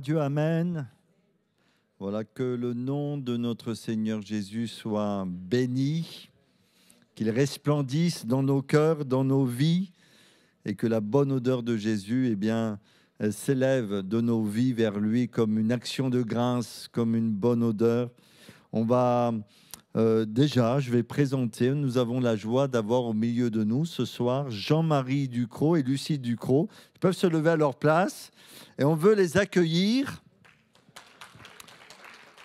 à Dieu, amen. Voilà, que le nom de notre Seigneur Jésus soit béni, qu'il resplendisse dans nos cœurs, dans nos vies, et que la bonne odeur de Jésus, eh bien, elle s'élève de nos vies vers lui comme une action de grâce, comme une bonne odeur. On va déjà, je vais présenter, nous avons la joie d'avoir au milieu de nous ce soir Jean-Marie Ducrot et Lucie Ducrot. Ils peuvent se lever à leur place et on veut les accueillir.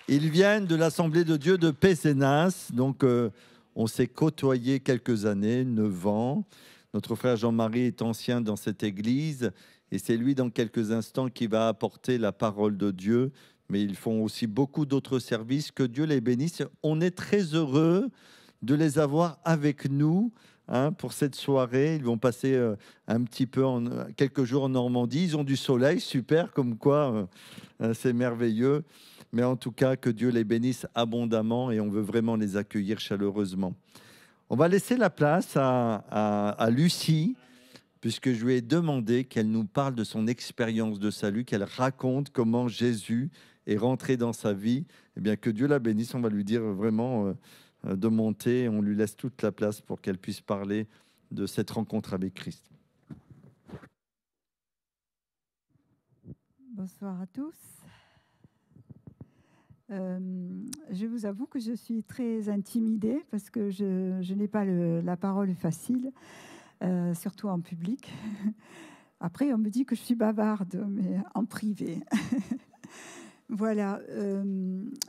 Ils viennent de l'Assemblée de Dieu de Pézenas, donc on s'est côtoyés quelques années, 9 ans. Notre frère Jean-Marie est ancien dans cette église et c'est lui dans quelques instants qui va apporter la parole de Dieu. Mais ils font aussi beaucoup d'autres services. Que Dieu les bénisse. On est très heureux de les avoir avec nous pour cette soirée. Ils vont passer un petit peu, quelques jours en Normandie. Ils ont du soleil, super, comme quoi c'est merveilleux. Mais en tout cas, que Dieu les bénisse abondamment et on veut vraiment les accueillir chaleureusement. On va laisser la place à Lucie, puisque je lui ai demandé qu'elle nous parle de son expérience de salut, qu'elle raconte comment Jésus est rentré dans sa vie. Eh bien, que Dieu la bénisse. On va lui dire vraiment de monter. On lui laisse toute la place pour qu'elle puisse parler de cette rencontre avec Christ. Bonsoir à tous. Je vous avoue que je suis très intimidée parce que je n'ai pas la parole facile, surtout en public. Après, on me dit que je suis bavarde, mais en privé. Voilà.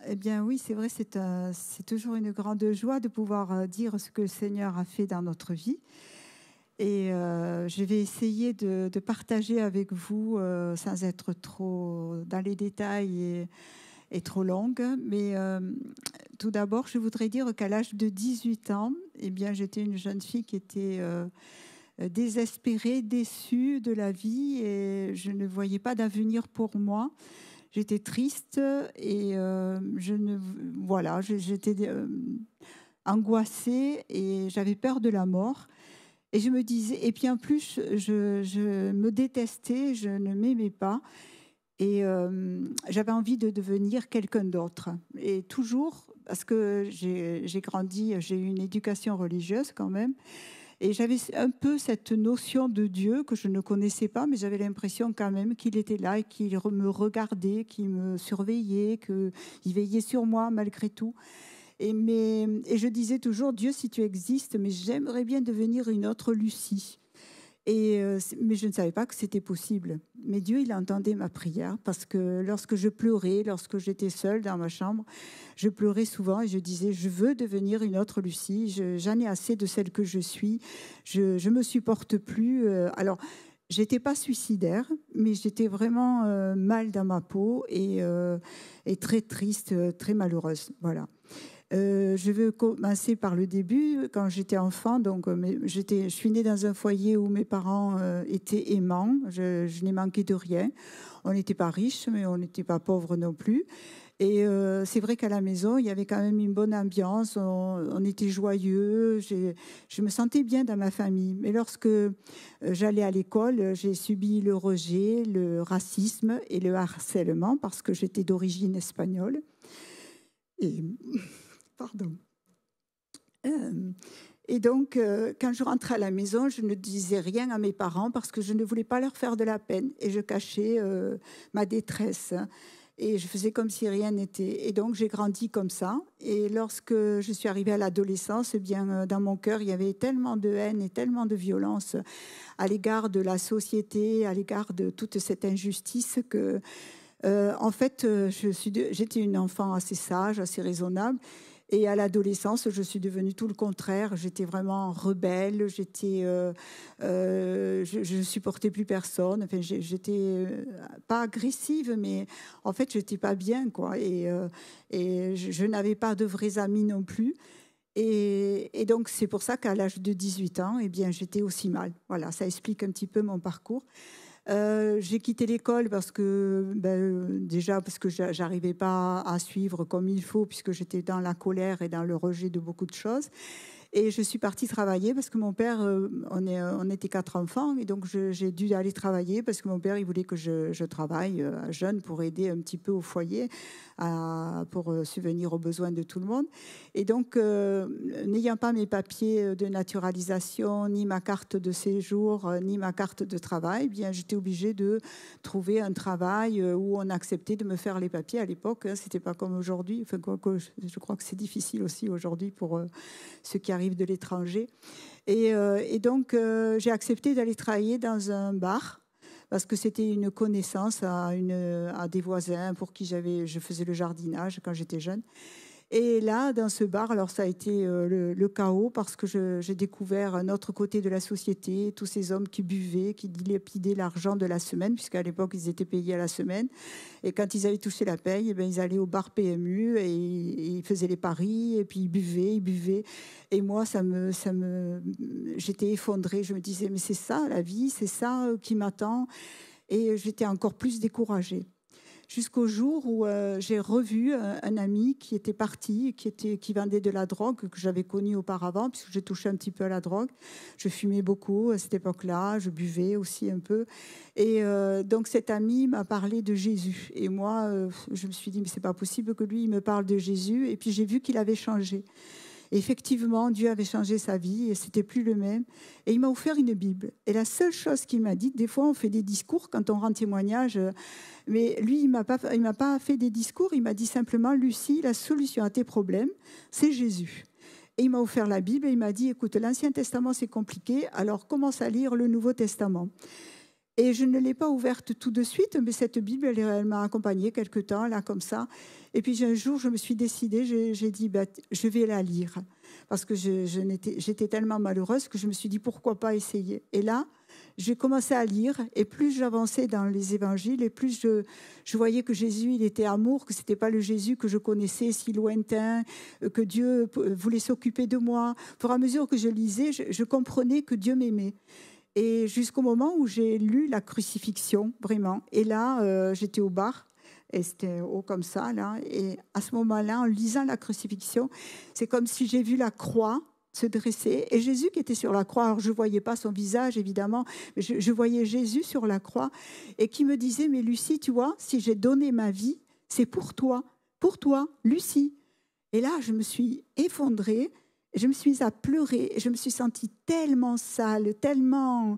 Eh bien, oui, c'est vrai, c'est toujours une grande joie de pouvoir dire ce que le Seigneur a fait dans notre vie. Et je vais essayer de partager avec vous sans être trop dans les détails et trop longue. Mais tout d'abord, je voudrais dire qu'à l'âge de 18 ans, eh bien, j'étais une jeune fille qui était désespérée, déçue de la vie et je ne voyais pas d'avenir pour moi. J'étais triste et j'étais angoissée et j'avais peur de la mort. Et je me disais, et puis en plus, je me détestais, je ne m'aimais pas. Et j'avais envie de devenir quelqu'un d'autre. Et toujours, parce que j'ai grandi, j'ai eu une éducation religieuse quand même, et j'avais un peu cette notion de Dieu que je ne connaissais pas, mais j'avais l'impression quand même qu'il était là et qu'il me regardait, qu'il me surveillait, qu'il veillait sur moi malgré tout. Et je disais toujours, Dieu, si tu existes, mais j'aimerais bien devenir une autre Lucie. Mais je ne savais pas que c'était possible. Mais Dieu, il entendait ma prière parce que lorsque je pleurais, lorsque j'étais seule dans ma chambre, je pleurais souvent et je disais, je veux devenir une autre Lucie, j'en ai assez de celle que je suis, je me supporte plus. Alors, j'étais pas suicidaire, mais j'étais vraiment mal dans ma peau et très triste, très malheureuse. Voilà. Je veux commencer par le début. Quand j'étais enfant, donc, je suis née dans un foyer où mes parents étaient aimants. Je n'ai manqué de rien. On n'était pas riches, mais on n'était pas pauvres non plus. Et c'est vrai qu'à la maison, il y avait quand même une bonne ambiance. On était joyeux. Je me sentais bien dans ma famille. Mais lorsque j'allais à l'école, j'ai subi le rejet, le racisme et le harcèlement parce que j'étais d'origine espagnole. Et... Pardon. Et donc, quand je rentrais à la maison, je ne disais rien à mes parents parce que je ne voulais pas leur faire de la peine. Et je cachais ma détresse. Et je faisais comme si rien n'était. Et donc, j'ai grandi comme ça. Et lorsque je suis arrivée à l'adolescence, eh bien, dans mon cœur, il y avait tellement de haine et tellement de violence à l'égard de la société, à l'égard de toute cette injustice que, en fait, j'étais une enfant assez sage, assez raisonnable. Et à l'adolescence, je suis devenue tout le contraire. J'étais vraiment rebelle. Je supportais plus personne. Enfin, j'étais pas agressive, mais en fait, j'étais pas bien, quoi. Et je n'avais pas de vrais amis non plus. Et donc, c'est pour ça qu'à l'âge de 18 ans, eh bien, j'étais aussi mal. Voilà, ça explique un petit peu mon parcours. J'ai quitté l'école parce que, déjà parce que j'arrivais pas à suivre comme il faut, puisque j'étais dans la colère et dans le rejet de beaucoup de choses. Et je suis partie travailler parce que mon père, on était 4 enfants, et donc j'ai dû aller travailler parce que mon père, il voulait que je travaille jeune pour aider un petit peu au foyer, pour subvenir aux besoins de tout le monde. Et donc, n'ayant pas mes papiers de naturalisation, ni ma carte de séjour, ni ma carte de travail, eh bien, j'étais obligée de trouver un travail où on acceptait de me faire les papiers. À l'époque, hein, c'était pas comme aujourd'hui. Enfin, je crois que c'est difficile aussi aujourd'hui pour ceux qui arrivent de l'étranger. Et donc, j'ai accepté d'aller travailler dans un bar parce que c'était une connaissance à des voisins pour qui je faisais le jardinage quand j'étais jeune. Et là, dans ce bar, alors ça a été le chaos parce que j'ai découvert un autre côté de la société, tous ces hommes qui buvaient, qui dilapidaient l'argent de la semaine, puisqu'à l'époque, ils étaient payés à la semaine. Et quand ils avaient touché la paye, eh bien, ils allaient au bar PMU et ils faisaient les paris, et puis ils buvaient. Et moi, j'étais effondrée. Je me disais, mais c'est ça la vie, c'est ça qui m'attend. Et j'étais encore plus découragée. Jusqu'au jour où j'ai revu un ami qui était parti, qui vendait de la drogue, que j'avais connu auparavant, puisque j'ai touché un petit peu à la drogue. Je fumais beaucoup à cette époque-là, je buvais aussi un peu. Et donc cet ami m'a parlé de Jésus. Et moi, je me suis dit, mais c'est pas possible que lui, il me parle de Jésus. Et puis j'ai vu qu'il avait changé. Et effectivement, Dieu avait changé sa vie et c'était plus le même. Et il m'a offert une Bible. Et la seule chose qu'il m'a dit, des fois on fait des discours quand on rend témoignage, mais lui, il m'a pas fait des discours, il m'a dit simplement, Lucie, la solution à tes problèmes, c'est Jésus. Et il m'a offert la Bible et il m'a dit, écoute, l'Ancien Testament, c'est compliqué, alors commence à lire le Nouveau Testament. Et je ne l'ai pas ouverte tout de suite, mais cette Bible, elle m'a accompagnée quelque temps, là, comme ça. Et puis un jour, je me suis décidée, j'ai dit, je vais la lire. Parce que j'étais tellement malheureuse que je me suis dit, pourquoi pas essayer. Et là, j'ai commencé à lire, et plus j'avançais dans les évangiles, et plus je voyais que Jésus, il était amour, que ce n'était pas le Jésus que je connaissais, si lointain, que Dieu voulait s'occuper de moi. Au fur et à mesure que je lisais, je comprenais que Dieu m'aimait. Et jusqu'au moment où j'ai lu la crucifixion, vraiment. Et là, j'étais au bar, et c'était haut comme ça, là. Et à ce moment-là, en lisant la crucifixion, c'est comme si j'ai vu la croix se dresser. Et Jésus qui était sur la croix, alors je ne voyais pas son visage, évidemment, mais je voyais Jésus sur la croix, et qui me disait, mais Lucie, tu vois, si j'ai donné ma vie, c'est pour toi, Lucie. Et là, je me suis effondrée. Je me suis mise à pleurer et je me suis sentie tellement sale, tellement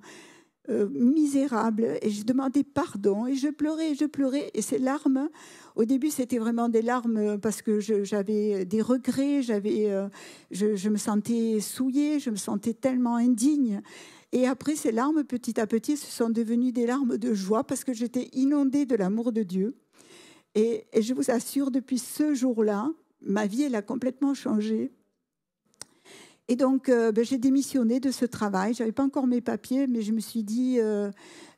misérable, et je demandais pardon et je pleurais. Et ces larmes, au début, c'était vraiment des larmes parce que j'avais des regrets, je me sentais souillée, je me sentais tellement indigne. Et après, ces larmes, petit à petit, se sont devenues des larmes de joie parce que j'étais inondée de l'amour de Dieu. Et je vous assure, depuis ce jour-là, ma vie, elle a complètement changé. Et donc, j'ai démissionné de ce travail. Je n'avais pas encore mes papiers, mais je me suis dit,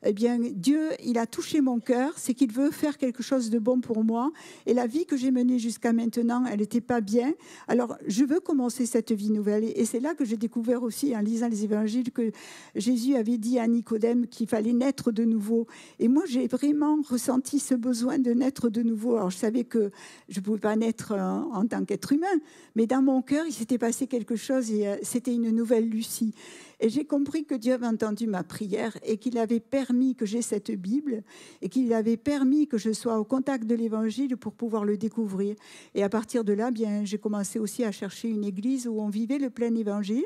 eh bien, Dieu, il a touché mon cœur, c'est qu'il veut faire quelque chose de bon pour moi. Et la vie que j'ai menée jusqu'à maintenant, elle n'était pas bien. Alors, je veux commencer cette vie nouvelle. Et c'est là que j'ai découvert aussi, en lisant les évangiles, que Jésus avait dit à Nicodème qu'il fallait naître de nouveau. Et moi, j'ai vraiment ressenti ce besoin de naître de nouveau. Alors, je savais que je ne pouvais pas naître en tant qu'être humain, mais dans mon cœur, il s'était passé quelque chose et c'était une nouvelle Lucie. Et j'ai compris que Dieu avait entendu ma prière et qu'il avait permis que j'ai cette Bible et qu'il avait permis que je sois au contact de l'Évangile pour pouvoir le découvrir. Et à partir de là, bien, j'ai commencé aussi à chercher une église où on vivait le plein Évangile.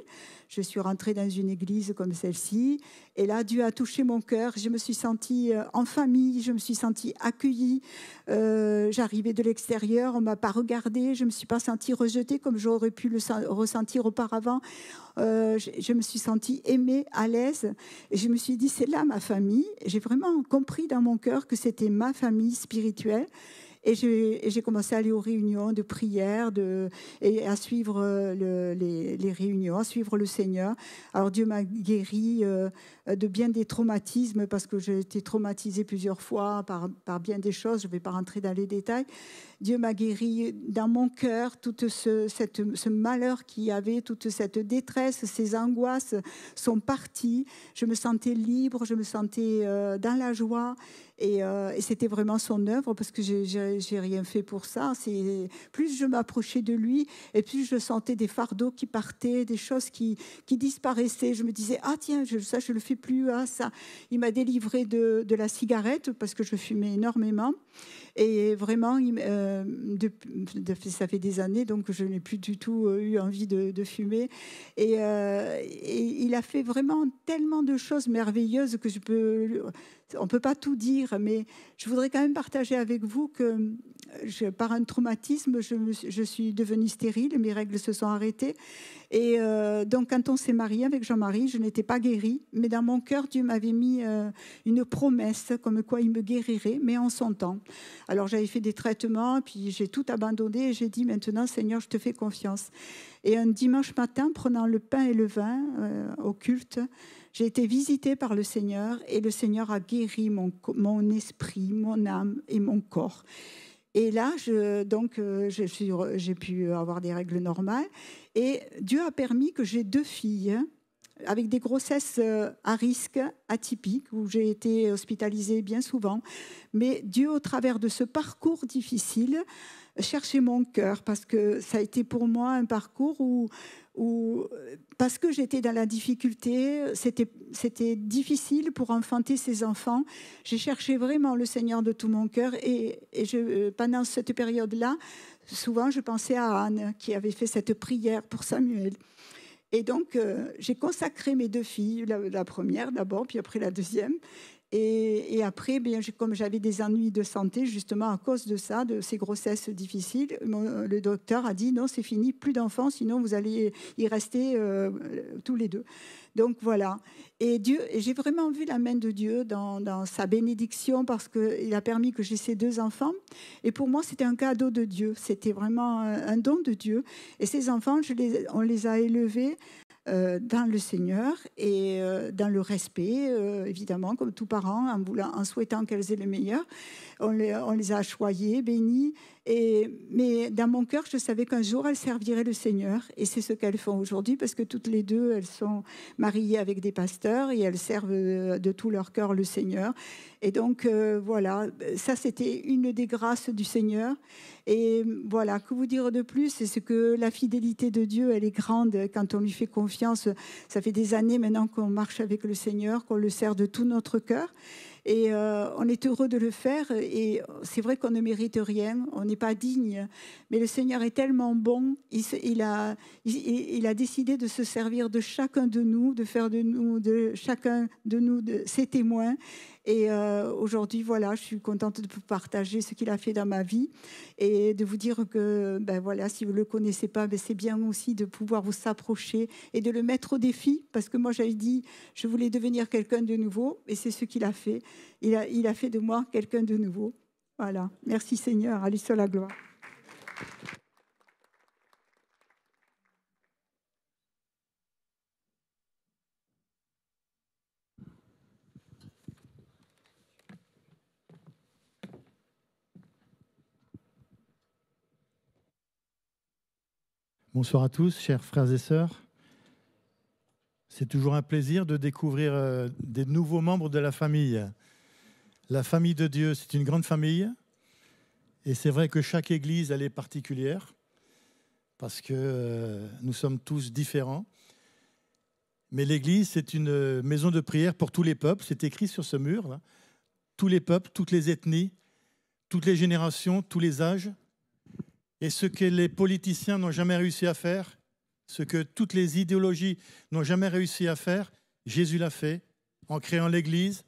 Je suis rentrée dans une église comme celle-ci. Et là, Dieu a touché mon cœur. Je me suis sentie en famille, je me suis sentie accueillie. J'arrivais de l'extérieur, on ne m'a pas regardée, je ne me suis pas sentie rejetée comme j'aurais pu le ressentir auparavant. Je me suis sentie aimée, à l'aise. Et je me suis dit, c'est là ma famille. J'ai vraiment compris dans mon cœur que c'était ma famille spirituelle. Et j'ai commencé à aller aux réunions de prière et à suivre les réunions, à suivre le Seigneur. Alors Dieu m'a guéri de bien des traumatismes parce que j'ai été traumatisée plusieurs fois par bien des choses. Je ne vais pas rentrer dans les détails. Dieu m'a guéri dans mon cœur, tout ce malheur qu'il y avait, toute cette détresse, ces angoisses sont parties. Je me sentais libre, je me sentais dans la joie. Et c'était vraiment son œuvre parce que j'ai rien fait pour ça. Plus je m'approchais de lui, et plus je sentais des fardeaux qui partaient, des choses qui disparaissaient. Je me disais, ah tiens, ça, je le fais plus. Ah, ça. Il m'a délivré de la cigarette parce que je fumais énormément. Et vraiment, ça fait des années, donc je n'ai plus du tout eu envie de fumer. Et il a fait vraiment tellement de choses merveilleuses que on ne peut pas tout dire, mais je voudrais quand même partager avec vous que par un traumatisme, je suis devenue stérile, mes règles se sont arrêtées. Et donc, quand on s'est marié avec Jean-Marie, je n'étais pas guérie, mais dans mon cœur, Dieu m'avait mis une promesse comme quoi il me guérirait, mais en son temps. Alors, j'avais fait des traitements, puis j'ai tout abandonné et j'ai dit, maintenant, Seigneur, je te fais confiance. Et un dimanche matin, prenant le pain et le vin au culte, j'ai été visitée par le Seigneur et le Seigneur a guéri mon esprit, mon âme et mon corps. Et là, j'ai pu avoir des règles normales. Et Dieu a permis que j'ai 2 filles avec des grossesses à risque, atypiques, où j'ai été hospitalisée bien souvent. Mais Dieu, au travers de ce parcours difficile, cherchait mon cœur, parce que ça a été pour moi un parcours où parce que j'étais dans la difficulté, c'était difficile pour enfanter ces enfants. J'ai cherché vraiment le Seigneur de tout mon cœur et pendant cette période-là, souvent je pensais à Anne qui avait fait cette prière pour Samuel. Et donc, j'ai consacré mes 2 filles, la première d'abord, puis après la deuxième. Et après, comme j'avais des ennuis de santé, justement à cause de ça, de ces grossesses difficiles, le docteur a dit non, c'est fini, plus d'enfants, sinon vous allez y rester tous les 2. Donc voilà. Et j'ai vraiment vu la main de Dieu dans sa bénédiction parce qu'il a permis que j'ai ces 2 enfants. Et pour moi, c'était un cadeau de Dieu. C'était vraiment un don de Dieu. Et ces enfants, on les a élevés dans le Seigneur et dans le respect, évidemment, comme tous parents, en souhaitant qu'elles aient le meilleur. On les a choyées, bénies. Mais dans mon cœur, je savais qu'un jour, elles serviraient le Seigneur. Et c'est ce qu'elles font aujourd'hui, parce que toutes les 2, elles sont mariées avec des pasteurs et elles servent de tout leur cœur le Seigneur. Et donc, voilà, ça, c'était une des grâces du Seigneur. Et voilà, que vous dire de plus? C'est que la fidélité de Dieu, elle est grande quand on lui fait confiance. Ça fait des années maintenant qu'on marche avec le Seigneur, qu'on le sert de tout notre cœur. Et on est heureux de le faire. Et c'est vrai qu'on ne mérite rien, on n'est pas digne. Mais le Seigneur est tellement bon, il a décidé de se servir de chacun de nous, de faire de chacun de nous ses témoins. Et aujourd'hui, voilà, je suis contente de vous partager ce qu'il a fait dans ma vie et de vous dire que, voilà, si vous ne le connaissez pas, c'est bien aussi de pouvoir vous s'approcher et de le mettre au défi, parce que moi, j'avais dit, je voulais devenir quelqu'un de nouveau, et c'est ce qu'il a fait. Il a fait de moi quelqu'un de nouveau. Voilà. Merci Seigneur, à lui seul la gloire. Bonsoir à tous, chers frères et sœurs. C'est toujours un plaisir de découvrir des nouveaux membres de la famille. La famille de Dieu, c'est une grande famille. Et c'est vrai que chaque église, elle est particulière parce que nous sommes tous différents. Mais l'église, c'est une maison de prière pour tous les peuples. C'est écrit sur ce mur, là. Tous les peuples, toutes les ethnies, toutes les générations, tous les âges. Et ce que les politiciens n'ont jamais réussi à faire, ce que toutes les idéologies n'ont jamais réussi à faire, Jésus l'a fait en créant l'Église,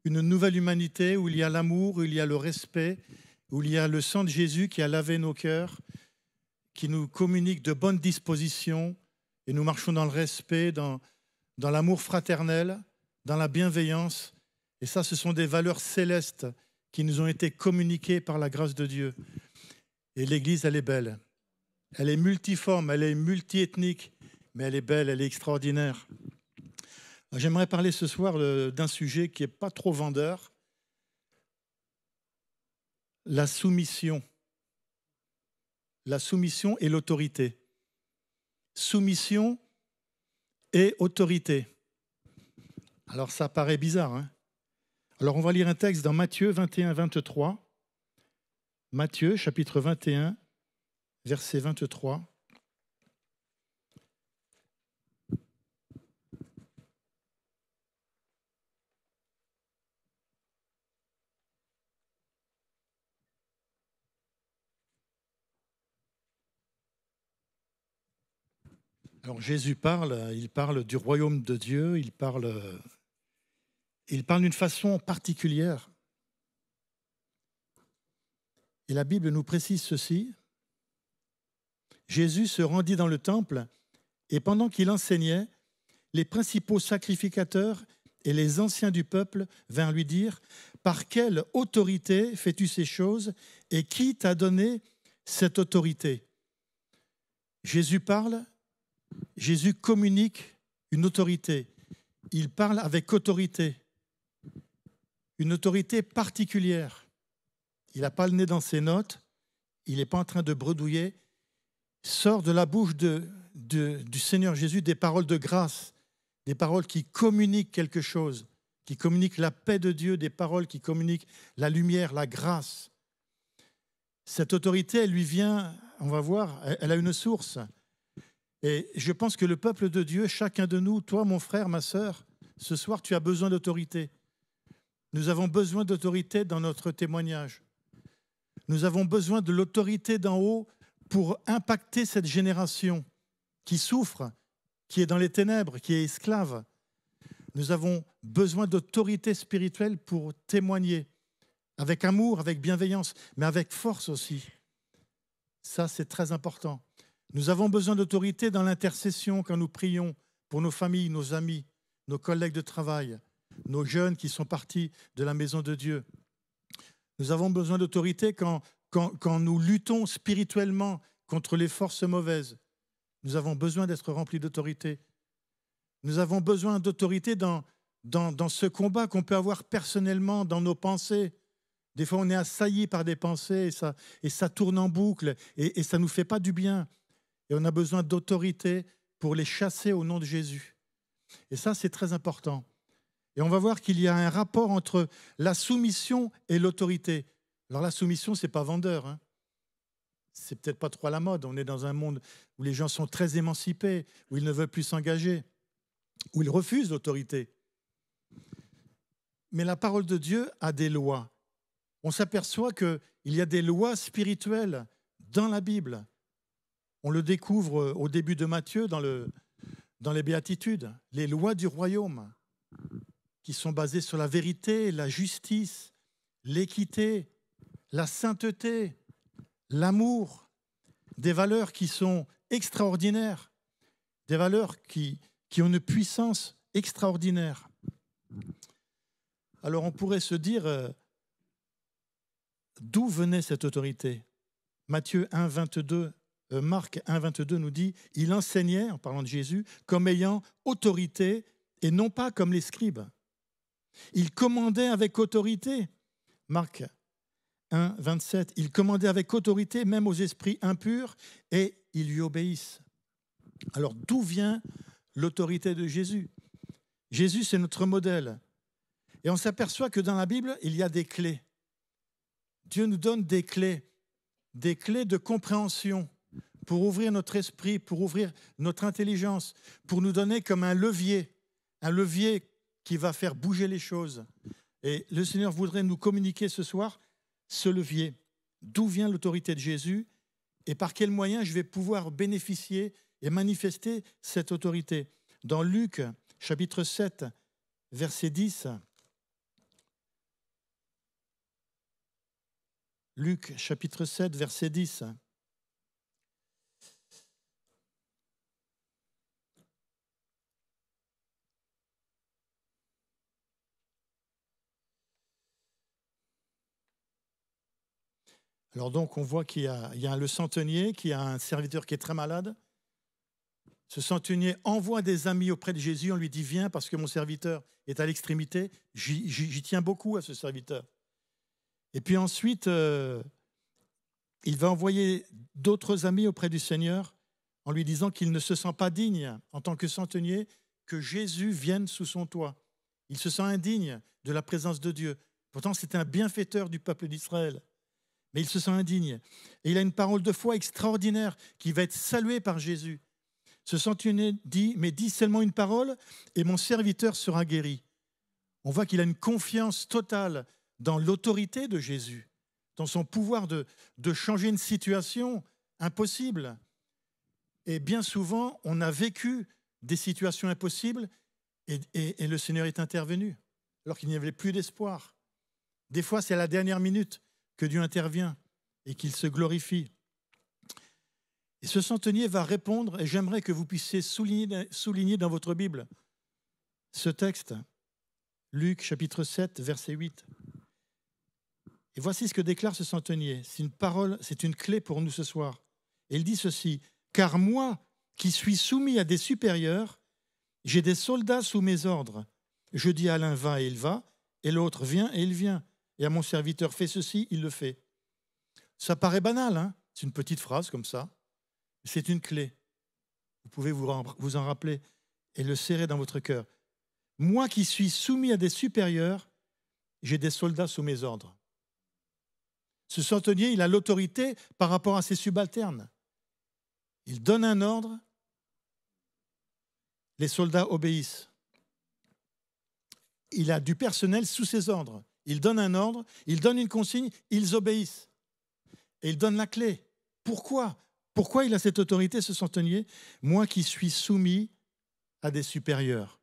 une nouvelle humanité où il y a l'amour, où il y a le respect, où il y a le sang de Jésus qui a lavé nos cœurs, qui nous communique de bonnes dispositions, et nous marchons dans le respect, dans l'amour fraternel, dans la bienveillance. Et ça, ce sont des valeurs célestes qui nous ont été communiquées par la grâce de Dieu. Et l'Église, elle est belle. Elle est multiforme, elle est multiethnique, mais elle est belle, elle est extraordinaire. J'aimerais parler ce soir d'un sujet qui n'est pas trop vendeur. La soumission. La soumission et l'autorité. Soumission et autorité. Alors ça paraît bizarre, hein? Alors on va lire un texte dans Matthieu 21-23. Matthieu, chapitre 21, verset 23. Alors Jésus parle, il parle du royaume de Dieu, il parle d'une façon particulière. Et la Bible nous précise ceci. Jésus se rendit dans le temple et pendant qu'il enseignait, les principaux sacrificateurs et les anciens du peuple vinrent lui dire « Par quelle autorité fais-tu ces choses et qui t'a donné cette autorité ?» Jésus parle, Jésus communique une autorité. Il parle avec autorité, une autorité particulière. Il n'a pas le nez dans ses notes, il n'est pas en train de bredouiller. Sort de la bouche du Seigneur Jésus des paroles de grâce, des paroles qui communiquent quelque chose, qui communiquent la paix de Dieu, des paroles qui communiquent la lumière, la grâce. Cette autorité, elle lui vient, on va voir, elle a une source. Et je pense que le peuple de Dieu, chacun de nous, toi, mon frère, ma sœur, ce soir, tu as besoin d'autorité. Nous avons besoin d'autorité dans notre témoignage. Nous avons besoin de l'autorité d'en haut pour impacter cette génération qui souffre, qui est dans les ténèbres, qui est esclave. Nous avons besoin d'autorité spirituelle pour témoigner, avec amour, avec bienveillance, mais avec force aussi. Ça, c'est très important. Nous avons besoin d'autorité dans l'intercession quand nous prions pour nos familles, nos amis, nos collègues de travail, nos jeunes qui sont partis de la maison de Dieu. Nous avons besoin d'autorité quand nous luttons spirituellement contre les forces mauvaises. Nous avons besoin d'être remplis d'autorité. Nous avons besoin d'autorité dans ce combat qu'on peut avoir personnellement dans nos pensées. Des fois, on est assailli par des pensées et ça tourne en boucle et ça ne nous fait pas du bien. Et on a besoin d'autorité pour les chasser au nom de Jésus. Et ça, c'est très important. Et on va voir qu'il y a un rapport entre la soumission et l'autorité. Alors la soumission, ce n'est pas vendeur, hein. C'est peut-être pas trop à la mode. On est dans un monde où les gens sont très émancipés, où ils ne veulent plus s'engager, où ils refusent l'autorité. Mais la parole de Dieu a des lois. On s'aperçoit qu'il y a des lois spirituelles dans la Bible. On le découvre au début de Matthieu, dans les Béatitudes, les lois du royaume, qui sont basées sur la vérité, la justice, l'équité, la sainteté, l'amour, des valeurs qui sont extraordinaires, des valeurs qui ont une puissance extraordinaire. Alors on pourrait se dire, d'où venait cette autorité ? Matthieu 1, 22, Marc 1, 22 nous dit « Il enseignait, en parlant de Jésus, comme ayant autorité et non pas comme les scribes. Il commandait avec autorité. » Marc 1, 27, « Il commandait avec autorité même aux esprits impurs et ils lui obéissent. » Alors d'où vient l'autorité de Jésus ? Jésus, c'est notre modèle. Et on s'aperçoit que dans la Bible, il y a des clés. Dieu nous donne des clés de compréhension pour ouvrir notre esprit, pour ouvrir notre intelligence, pour nous donner comme un levier qui va faire bouger les choses. Et le Seigneur voudrait nous communiquer ce soir ce levier. D'où vient l'autorité de Jésus et par quels moyens je vais pouvoir bénéficier et manifester cette autorité. Dans Luc, chapitre 7, verset 10, Luc, chapitre 7, verset 10. Alors donc, on voit qu'il y a le centenier, qui a un serviteur qui est très malade. Ce centenier envoie des amis auprès de Jésus. On lui dit « Viens parce que mon serviteur est à l'extrémité. » J'y tiens beaucoup à ce serviteur. Et puis ensuite, il va envoyer d'autres amis auprès du Seigneur en lui disant qu'il ne se sent pas digne, en tant que centenier, que Jésus vienne sous son toit. Il se sent indigne de la présence de Dieu. Pourtant, c'est un bienfaiteur du peuple d'Israël. mais il se sent indigne. Et il a une parole de foi extraordinaire qui va être saluée par Jésus. Ce centenier dit, mais dis seulement une parole et mon serviteur sera guéri. On voit qu'il a une confiance totale dans l'autorité de Jésus, dans son pouvoir de changer une situation impossible. Et bien souvent, on a vécu des situations impossibles et le Seigneur est intervenu, alors qu'il n'y avait plus d'espoir. Des fois, c'est à la dernière minute que Dieu intervient et qu'il se glorifie. Et ce centenier va répondre, et j'aimerais que vous puissiez souligner dans votre Bible ce texte, Luc chapitre 7, verset 8. Et voici ce que déclare ce centenier. C'est une parole, c'est une clé pour nous ce soir. Et il dit ceci, « Car moi, qui suis soumis à des supérieurs, j'ai des soldats sous mes ordres. Je dis à l'un, va et il va, et l'autre, viens et il vient. Et à mon serviteur, fais ceci, il le fait. » Ça paraît banal, hein? C'est une petite phrase comme ça. C'est une clé. Vous pouvez vous en rappeler et le serrer dans votre cœur. Moi qui suis soumis à des supérieurs, j'ai des soldats sous mes ordres. Ce centenier, il a l'autorité par rapport à ses subalternes. Il donne un ordre, les soldats obéissent. Il a du personnel sous ses ordres. Il donne un ordre, il donne une consigne, ils obéissent. Et il donne la clé. Pourquoi ? Pourquoi il a cette autorité, ce centenier ? Moi qui suis soumis à des supérieurs.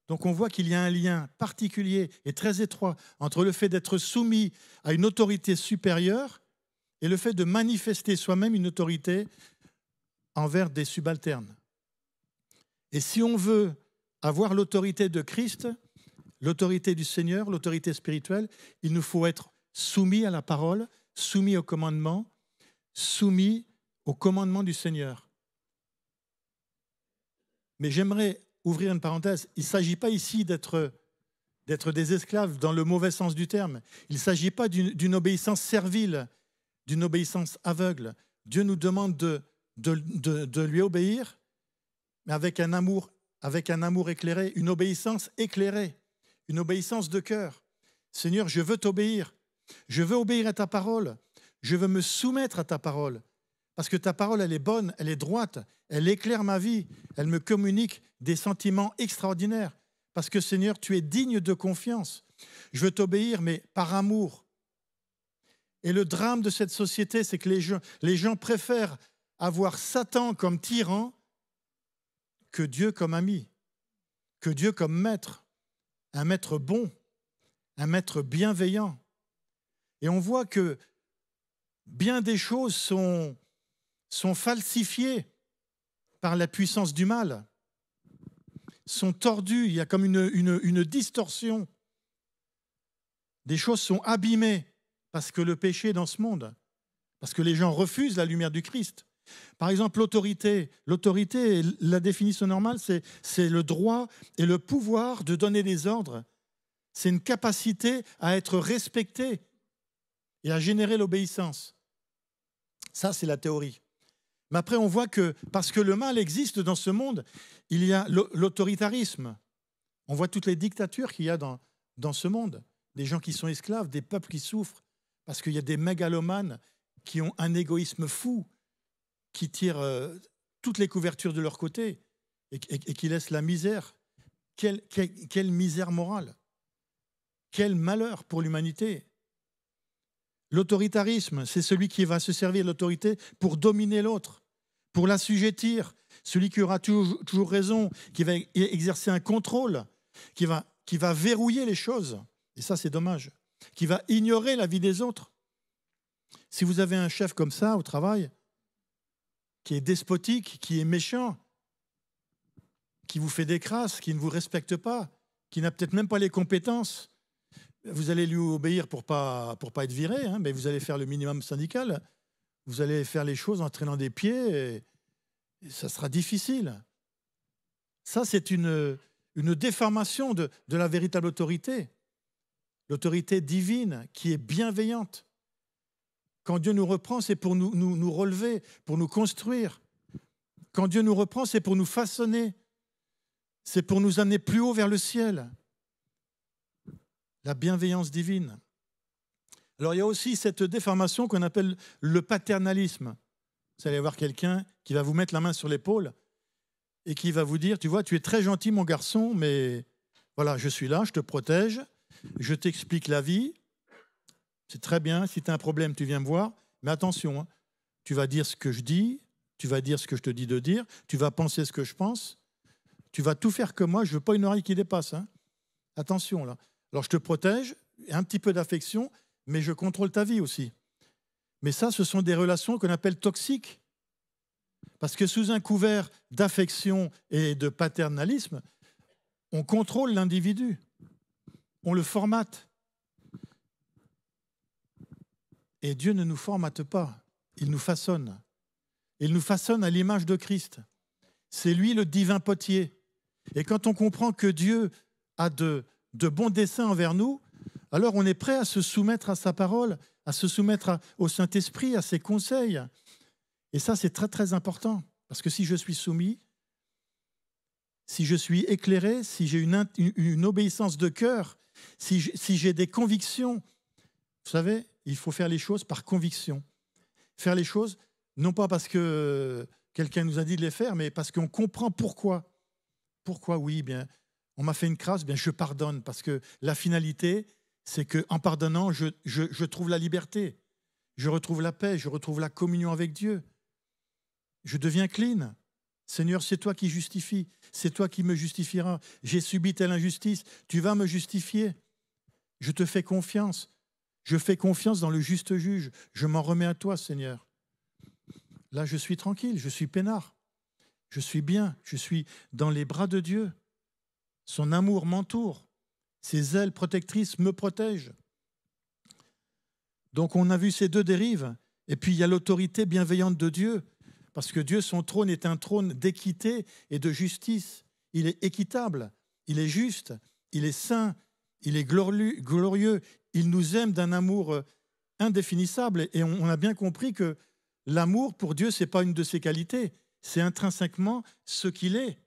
Donc on voit qu'il y a un lien particulier et très étroit entre le fait d'être soumis à une autorité supérieure et le fait de manifester soi-même une autorité envers des subalternes. Et si on veut avoir l'autorité de Christ, l'autorité du Seigneur, l'autorité spirituelle, il nous faut être soumis à la parole, soumis au commandement, soumis au commandement du Seigneur. Mais j'aimerais ouvrir une parenthèse. Il ne s'agit pas ici d'être des esclaves dans le mauvais sens du terme. Il ne s'agit pas d'une obéissance servile, d'une obéissance aveugle. Dieu nous demande de lui obéir, mais avec un amour éclairé, une obéissance éclairée, une obéissance de cœur. Seigneur, je veux t'obéir. Je veux obéir à ta parole. Je veux me soumettre à ta parole. Parce que ta parole, elle est bonne, elle est droite, elle éclaire ma vie, elle me communique des sentiments extraordinaires. Parce que Seigneur, tu es digne de confiance. Je veux t'obéir, mais par amour. Et le drame de cette société, c'est que les gens préfèrent avoir Satan comme tyran que Dieu comme ami, que Dieu comme maître, un maître bon, un maître bienveillant. Et on voit que bien des choses sont falsifiées par la puissance du mal, sont tordues, il y a comme une distorsion. Des choses sont abîmées parce que le péché est dans ce monde, parce que les gens refusent la lumière du Christ. Par exemple, l'autorité, la définition normale, c'est le droit et le pouvoir de donner des ordres. C'est une capacité à être respecté et à générer l'obéissance. Ça, c'est la théorie. Mais après, on voit que, parce que le mal existe dans ce monde, il y a l'autoritarisme. On voit toutes les dictatures qu'il y a dans ce monde. Des gens qui sont esclaves, des peuples qui souffrent, parce qu'il y a des mégalomanes qui ont un égoïsme fou, qui tirent toutes les couvertures de leur côté et qui laissent la misère. Quelle misère morale! Quel malheur pour l'humanité! L'autoritarisme, c'est celui qui va se servir de l'autorité pour dominer l'autre, pour l'assujettir, celui qui aura toujours raison, qui va exercer un contrôle, qui va verrouiller les choses, et ça c'est dommage, qui va ignorer la vie des autres. Si vous avez un chef comme ça au travail, qui est despotique, qui est méchant, qui vous fait des crasses, qui ne vous respecte pas, qui n'a peut-être même pas les compétences, vous allez lui obéir pour pas être viré, hein, mais vous allez faire le minimum syndical. Vous allez faire les choses en traînant des pieds et ça sera difficile. Ça, c'est une déformation de la véritable autorité. L'autorité divine qui est bienveillante. Quand Dieu nous reprend, c'est pour nous relever, pour nous construire. Quand Dieu nous reprend, c'est pour nous façonner. C'est pour nous amener plus haut vers le ciel. La bienveillance divine. Alors, il y a aussi cette déformation qu'on appelle le paternalisme. Vous allez avoir quelqu'un qui va vous mettre la main sur l'épaule et qui va vous dire, tu vois, tu es très gentil, mon garçon, mais voilà, je suis là, je te protège, je t'explique la vie. C'est très bien, si tu as un problème, tu viens me voir. Mais attention, hein, tu vas dire ce que je dis, tu vas dire ce que je te dis de dire, tu vas penser ce que je pense, tu vas tout faire comme moi, je ne veux pas une oreille qui dépasse. Hein. Attention, là. Alors, je te protège, un petit peu d'affection, mais je contrôle ta vie aussi. Mais ça, ce sont des relations qu'on appelle toxiques. Parce que sous un couvert d'affection et de paternalisme, on contrôle l'individu, on le formate. Et Dieu ne nous formate pas, il nous façonne. Il nous façonne à l'image de Christ. C'est lui le divin potier. Et quand on comprend que Dieu a de bons desseins envers nous, alors on est prêt à se soumettre à sa parole, à se soumettre au Saint-Esprit, à ses conseils. Et ça, c'est très, très important. Parce que si je suis soumis, si je suis éclairé, si j'ai une obéissance de cœur, si j'ai des convictions, vous savez, il faut faire les choses par conviction. Faire les choses, non pas parce que quelqu'un nous a dit de les faire, mais parce qu'on comprend pourquoi. Pourquoi, oui, bien, on m'a fait une crasse, bien, je pardonne. Parce que la finalité, c'est qu'en pardonnant, je trouve la liberté. Je retrouve la paix, je retrouve la communion avec Dieu. Je deviens clean. Seigneur, c'est toi qui justifies. C'est toi qui me justifieras. J'ai subi telle injustice. Tu vas me justifier. Je te fais confiance. Je fais confiance dans le juste juge. Je m'en remets à toi, Seigneur. Là, je suis tranquille. Je suis peinard. Je suis bien. Je suis dans les bras de Dieu. Son amour m'entoure. Ses ailes protectrices me protègent. Donc, on a vu ces deux dérives. Et puis, il y a l'autorité bienveillante de Dieu. Parce que Dieu, son trône est un trône d'équité et de justice. Il est équitable, il est juste, il est saint, il est glorieux. Il nous aime d'un amour indéfinissable. Et on a bien compris que l'amour, pour Dieu, ce n'est pas une de ses qualités. C'est intrinsèquement ce qu'il est.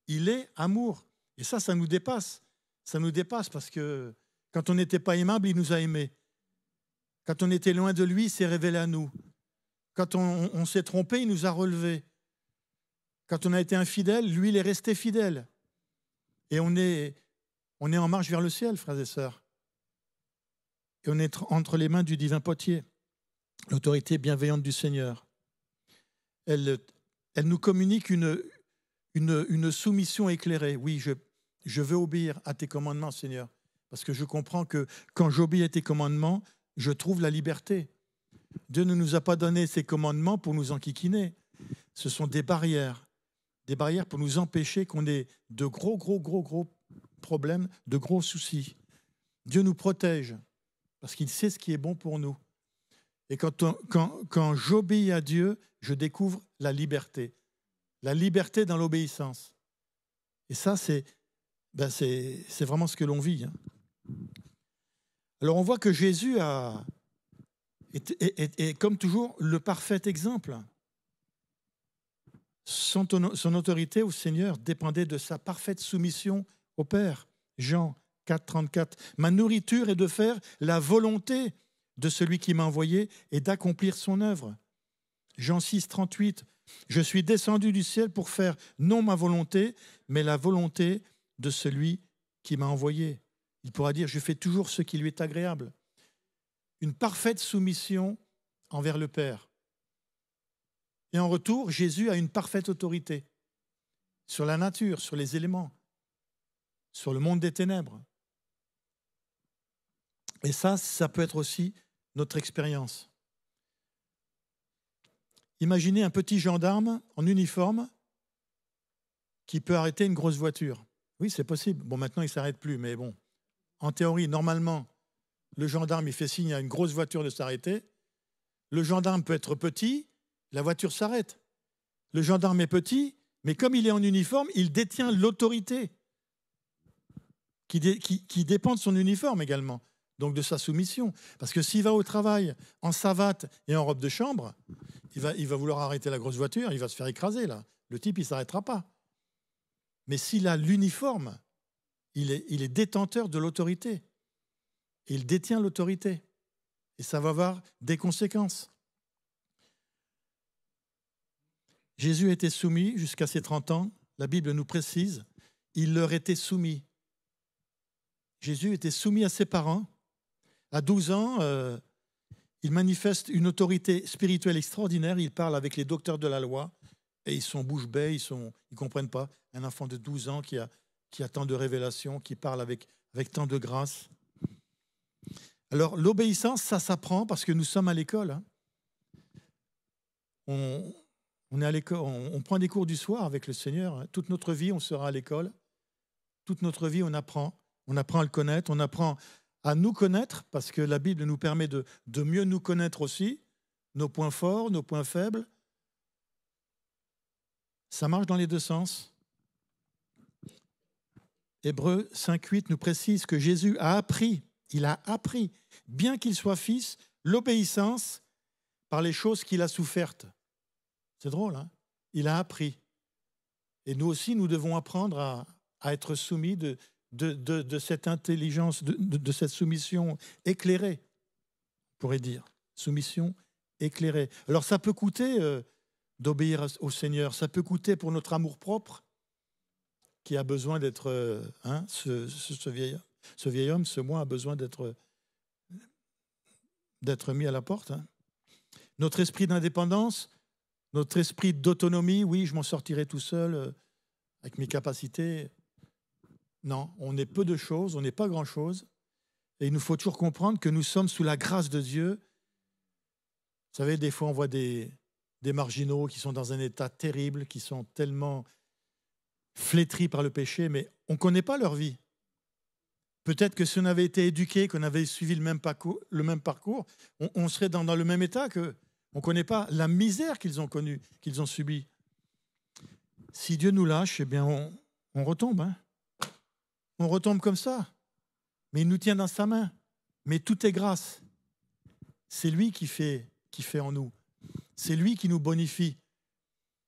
Il est amour. Et ça nous dépasse. Ça nous dépasse parce que quand on n'était pas aimable, il nous a aimés. Quand on était loin de lui, il s'est révélé à nous. Quand on s'est trompé, il nous a relevés. Quand on a été infidèle, lui, il est resté fidèle. Et on est en marche vers le ciel, frères et sœurs. Et on est entre les mains du divin potier, l'autorité bienveillante du Seigneur. Elle nous communique une soumission éclairée. Oui, je veux obéir à tes commandements, Seigneur, parce que je comprends que quand j'obéis à tes commandements, je trouve la liberté. Dieu ne nous a pas donné ses commandements pour nous enquiquiner. Ce sont des barrières pour nous empêcher qu'on ait de gros problèmes, de gros soucis. Dieu nous protège parce qu'il sait ce qui est bon pour nous. Et quand j'obéis à Dieu, je découvre la liberté dans l'obéissance. Et ça, c'est vraiment ce que l'on vit. Alors on voit que Jésus est comme toujours le parfait exemple. Son autorité au Seigneur dépendait de sa parfaite soumission au Père. Jean 4, 34. Ma nourriture est de faire la volonté de celui qui m'a envoyé et d'accomplir son œuvre. Jean 6, 38. Je suis descendu du ciel pour faire non ma volonté, mais la volonté de celui qui m'a envoyé. Il pourra dire, je fais toujours ce qui lui est agréable. Une parfaite soumission envers le Père. Et en retour, Jésus a une parfaite autorité sur la nature, sur les éléments, sur le monde des ténèbres. Et ça peut être aussi notre expérience. Imaginez un petit gendarme en uniforme qui peut arrêter une grosse voiture. Oui, c'est possible. Bon, maintenant, il ne s'arrête plus, mais bon. En théorie, normalement, le gendarme, il fait signe à une grosse voiture de s'arrêter. Le gendarme peut être petit, la voiture s'arrête. Le gendarme est petit, mais comme il est en uniforme, il détient l'autorité qui dépend de son uniforme également, donc de sa soumission. Parce que s'il va au travail en savate et en robe de chambre, il va vouloir arrêter la grosse voiture, il va se faire écraser là. Le type, il ne s'arrêtera pas. Mais s'il a l'uniforme, il est détenteur de l'autorité. Il détient l'autorité. Et ça va avoir des conséquences. Jésus était soumis jusqu'à ses 30 ans. La Bible nous précise, il leur était soumis. Jésus était soumis à ses parents. À 12 ans, il manifeste une autorité spirituelle extraordinaire. Il parle avec les docteurs de la loi et ils sont bouche bée, ils ne comprennent pas. Un enfant de 12 ans qui a tant de révélations, qui parle avec tant de grâce. Alors, l'obéissance, ça s'apprend parce que nous sommes à l'école. Hein. On est à l'école, on prend des cours du soir avec le Seigneur. Hein. Toute notre vie, on sera à l'école. Toute notre vie, on apprend. On apprend à le connaître, on apprend à nous connaître, parce que la Bible nous permet de mieux nous connaître aussi, nos points forts, nos points faibles. Ça marche dans les deux sens. Hébreux 5.8 nous précise que Jésus a appris, il a appris, bien qu'il soit fils, l'obéissance par les choses qu'il a souffertes. C'est drôle, hein? Il a appris. Et nous aussi, nous devons apprendre à être soumis de cette intelligence, de cette soumission éclairée, on pourrait dire. Soumission éclairée. Alors ça peut coûter d'obéir au Seigneur, ça peut coûter pour notre amour-propre, qui a besoin d'être... ce vieil homme, ce moi, a besoin d'être mis à la porte. Hein. Notre esprit d'indépendance, notre esprit d'autonomie, oui, je m'en sortirai tout seul avec mes capacités. Non, on est peu de choses, on n'est pas grand-chose. Et il nous faut toujours comprendre que nous sommes sous la grâce de Dieu. Vous savez, des fois, on voit des marginaux qui sont dans un état terrible, qui sont tellement flétris par le péché, mais on ne connaît pas leur vie. Peut-être que si on avait été éduqués, qu'on avait suivi le même parcours, on serait dans le même état qu'eux. On ne connaît pas la misère qu'ils ont connue, qu'ils ont subie. Si Dieu nous lâche, eh bien, on retombe. Hein. On retombe comme ça. Mais il nous tient dans sa main. Mais tout est grâce. C'est lui qui fait en nous. C'est lui qui nous bonifie.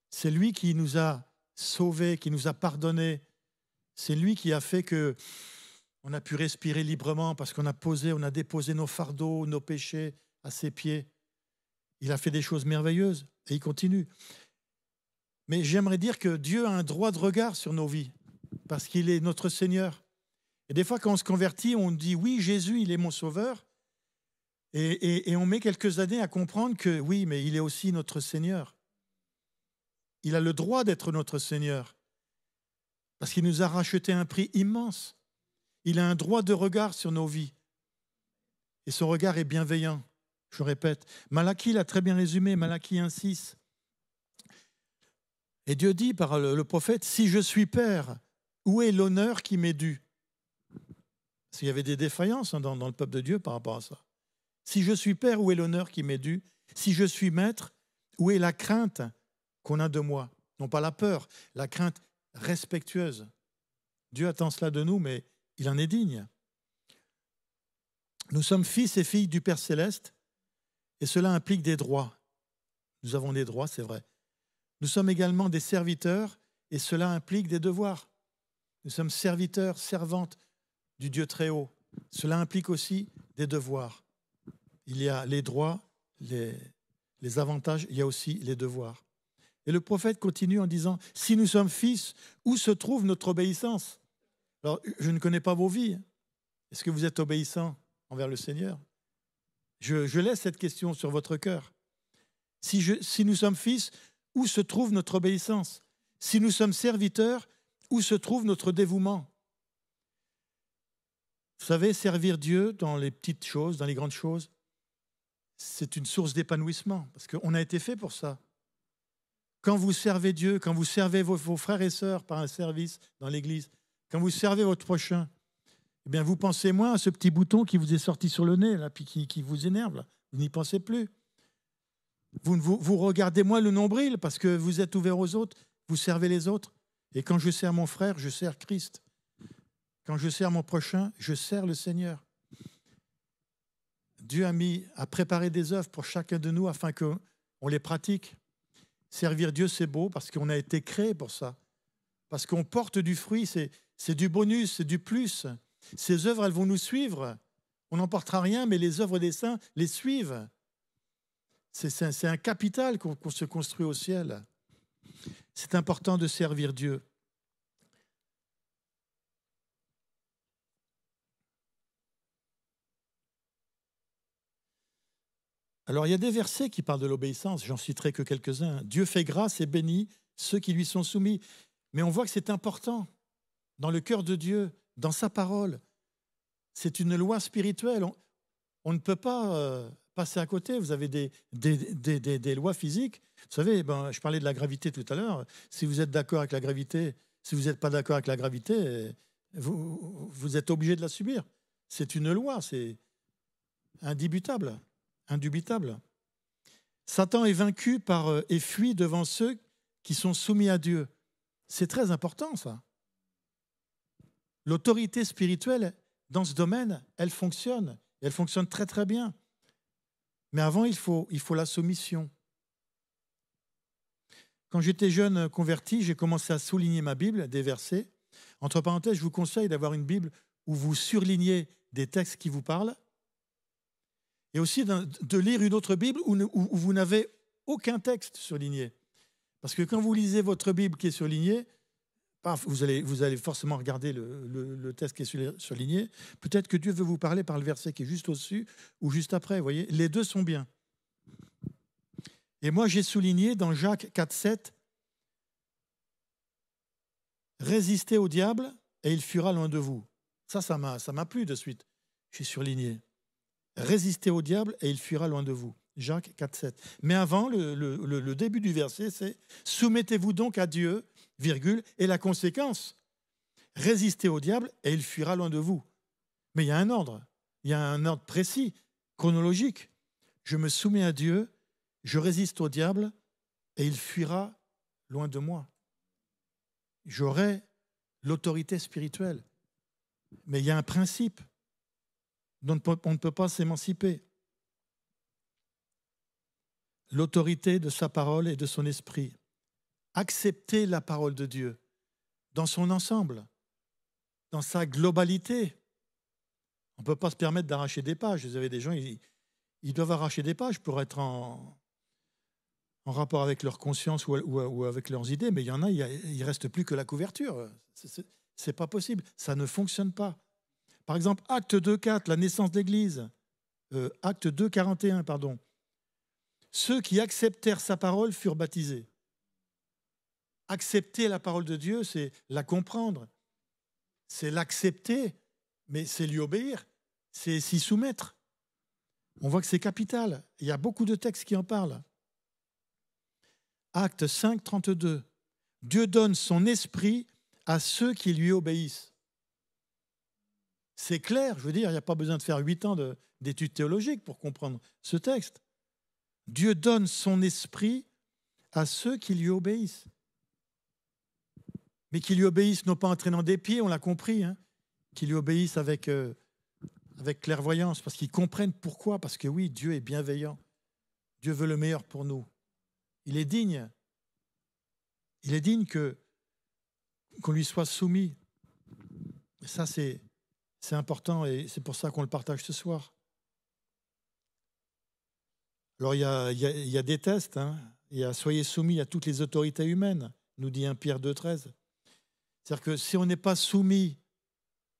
C'est lui qui nous a sauvés, qui nous a pardonnés. C'est lui qui a fait que on a pu respirer librement parce qu'on a déposé nos fardeaux, nos péchés à ses pieds. Il a fait des choses merveilleuses et il continue. Mais j'aimerais dire que Dieu a un droit de regard sur nos vies parce qu'il est notre Seigneur. Et des fois, quand on se convertit, on dit « Oui, Jésus, il est mon sauveur ». Et on met quelques années à comprendre que oui, mais il est aussi notre Seigneur. Il a le droit d'être notre Seigneur parce qu'il nous a racheté un prix immense. Il a un droit de regard sur nos vies. Et son regard est bienveillant. Je répète, Malachie l'a très bien résumé, Malachie 1,6. Et Dieu dit par le prophète, « Si je suis père, où est l'honneur qui m'est dû ?» Parce qu'il y avait des défaillances dans le peuple de Dieu par rapport à ça. « Si je suis père, où est l'honneur qui m'est dû ? Si je suis maître, où est la crainte qu'on a de moi ?» Non pas la peur, la crainte respectueuse. Dieu attend cela de nous, mais il en est digne. Nous sommes fils et filles du Père Céleste, et cela implique des droits. Nous avons des droits, c'est vrai. Nous sommes également des serviteurs, et cela implique des devoirs. Nous sommes serviteurs, servantes du Dieu très haut. Cela implique aussi des devoirs. Il y a les droits, les avantages, il y a aussi les devoirs. Et le prophète continue en disant, « Si nous sommes fils, où se trouve notre obéissance ?» Alors, je ne connais pas vos vies. Est-ce que vous êtes obéissants envers le Seigneur ? Je laisse cette question sur votre cœur. Si nous sommes fils, où se trouve notre obéissance ? Si nous sommes serviteurs, où se trouve notre dévouement ? Vous savez, servir Dieu dans les petites choses, dans les grandes choses, c'est une source d'épanouissement, parce qu'on a été fait pour ça. Quand vous servez Dieu, quand vous servez vos frères et sœurs par un service dans l'Église, quand vous servez votre prochain, eh bien, vous pensez moins à ce petit bouton qui vous est sorti sur le nez, là, puis qui vous énerve. Là. Vous n'y pensez plus. Vous regardez moins le nombril parce que vous êtes ouvert aux autres, vous servez les autres. Et quand je sers mon frère, je sers Christ. Quand je sers mon prochain, je sers le Seigneur. Dieu a préparé des œuvres pour chacun de nous afin qu'on les pratique. Servir Dieu, c'est beau parce qu'on a été créé pour ça. Parce qu'on porte du fruit, c'est du bonus, c'est du plus. Ces œuvres, elles vont nous suivre. On n'emportera rien, mais les œuvres des saints les suivent. C'est un capital qu'on se construit au ciel. C'est important de servir Dieu. Alors, il y a des versets qui parlent de l'obéissance, j'en citerai que quelques-uns. Dieu fait grâce et bénit ceux qui lui sont soumis. Mais on voit que c'est important dans le cœur de Dieu, dans sa parole. C'est une loi spirituelle. On ne peut pas passer à côté. Vous avez des lois physiques. Vous savez, je parlais de la gravité tout à l'heure. Si vous êtes d'accord avec la gravité, si vous n'êtes pas d'accord avec la gravité, vous êtes obligé de la subir. C'est une loi, c'est indubitable. Satan est vaincu et fuit devant ceux qui sont soumis à Dieu. C'est très important, ça. L'autorité spirituelle, dans ce domaine, elle fonctionne. Et elle fonctionne très, très bien. Mais avant, il faut la soumission. Quand j'étais jeune converti, j'ai commencé à souligner ma Bible, des versets. Entre parenthèses, je vous conseille d'avoir une Bible où vous surlignez des textes qui vous parlent. Et aussi de lire une autre Bible où vous n'avez aucun texte surligné. Parce que quand vous lisez votre Bible qui est surlignée, vous allez forcément regarder le texte qui est surligné. Peut-être que Dieu veut vous parler par le verset qui est juste au-dessus ou juste après. Vous voyez, les deux sont bien. Et moi, j'ai souligné dans Jacques 4,7 « Résistez au diable et il fuira loin de vous ». Ça m'a plu de suite. J'ai surligné. Résistez au diable et il fuira loin de vous. Jacques 4,7. Mais avant, le début du verset, c'est « Soumettez-vous donc à Dieu, virgule, et la conséquence, résistez au diable et il fuira loin de vous. » Mais il y a un ordre précis, chronologique. Je me soumets à Dieu, je résiste au diable et il fuira loin de moi. J'aurai l'autorité spirituelle. Mais il y a un principe dont on ne peut pas s'émanciper. L'autorité de sa parole et de son esprit. Accepter la parole de Dieu dans son ensemble, dans sa globalité. On ne peut pas se permettre d'arracher des pages. Vous avez des gens, ils doivent arracher des pages pour être en rapport avec leur conscience ou avec leurs idées, mais il y en a, il ne reste plus que la couverture. C'est pas possible. Ça ne fonctionne pas. Par exemple, Acte 2,4, la naissance d'Église. Acte 2,41, pardon. Ceux qui acceptèrent sa parole furent baptisés. Accepter la parole de Dieu, c'est la comprendre. C'est l'accepter, mais c'est lui obéir. C'est s'y soumettre. On voit que c'est capital. Il y a beaucoup de textes qui en parlent. Acte 5, 32. Dieu donne son esprit à ceux qui lui obéissent. C'est clair, je veux dire, il n'y a pas besoin de faire 8 ans d'études théologiques pour comprendre ce texte. Dieu donne son esprit à ceux qui lui obéissent. Mais qui lui obéissent non pas en traînant des pieds, on l'a compris, qui lui obéissent avec clairvoyance, parce qu'ils comprennent pourquoi. Parce que oui, Dieu est bienveillant. Dieu veut le meilleur pour nous. Il est digne. Il est digne qu'on lui soit soumis. Et ça, c'est important et c'est pour ça qu'on le partage ce soir. Alors, il y a des tests. Il y a « Soyez soumis à toutes les autorités humaines », nous dit 1 Pierre 2,13. C'est-à-dire que si on n'est pas soumis,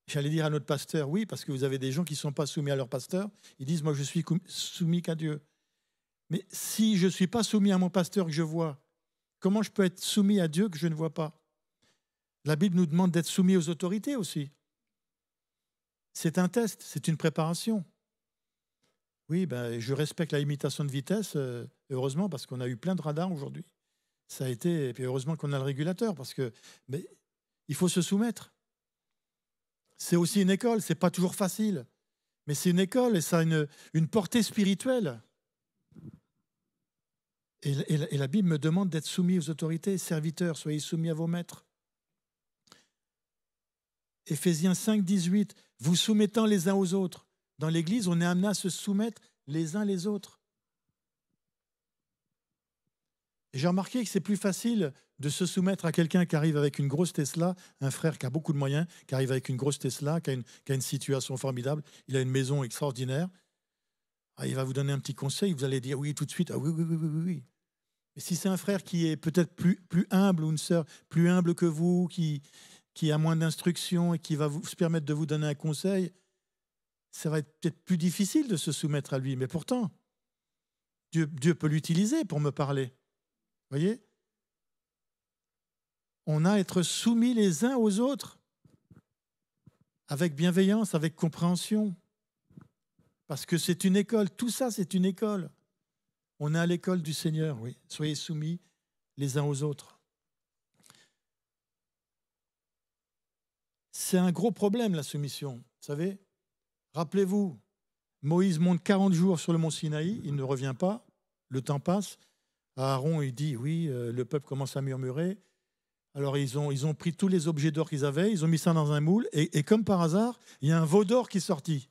j'allais dire à notre pasteur, oui, parce que vous avez des gens qui ne sont pas soumis à leur pasteur, ils disent « Moi, je suis soumis qu'à Dieu ». Mais si je ne suis pas soumis à mon pasteur que je vois, comment je peux être soumis à Dieu que je ne vois pas? La Bible nous demande d'être soumis aux autorités aussi. C'est un test, c'est une préparation. Oui, je respecte la limitation de vitesse, heureusement, parce qu'on a eu plein de radars aujourd'hui. Ça a été, et puis heureusement qu'on a le régulateur, parce que il faut se soumettre. C'est aussi une école, c'est pas toujours facile, mais c'est une école et ça a une portée spirituelle. Et la Bible me demande d'être soumis aux autorités. Serviteurs, soyez soumis à vos maîtres. Éphésiens 5, 18, vous soumettant les uns aux autres. Dans l'Église, on est amené à se soumettre les uns les autres. Et j'ai remarqué que c'est plus facile de se soumettre à quelqu'un qui arrive avec une grosse Tesla, un frère qui a beaucoup de moyens, qui arrive avec une grosse Tesla, qui a une situation formidable, il a une maison extraordinaire. Ah, il va vous donner un petit conseil, vous allez dire oui tout de suite, ah oui, oui, oui, oui, oui. Mais si c'est un frère qui est peut-être plus humble ou une sœur plus humble que vous, qui a moins d'instructions et qui va vous se permettre de vous donner un conseil, ça va être peut-être plus difficile de se soumettre à lui. Mais pourtant, Dieu peut l'utiliser pour me parler. Vous voyez ? On a à être soumis les uns aux autres avec bienveillance, avec compréhension. Parce que c'est une école. Tout ça, c'est une école. On est à l'école du Seigneur, oui. Soyez soumis les uns aux autres. C'est un gros problème, la soumission. Vous savez ? Rappelez-vous, Moïse monte 40 jours sur le mont Sinaï, il ne revient pas, le temps passe. Aaron, il dit, oui, le peuple commence à murmurer. Alors, ils ont pris tous les objets d'or qu'ils avaient, ils ont mis ça dans un moule, et comme par hasard, il y a un veau d'or qui est sorti.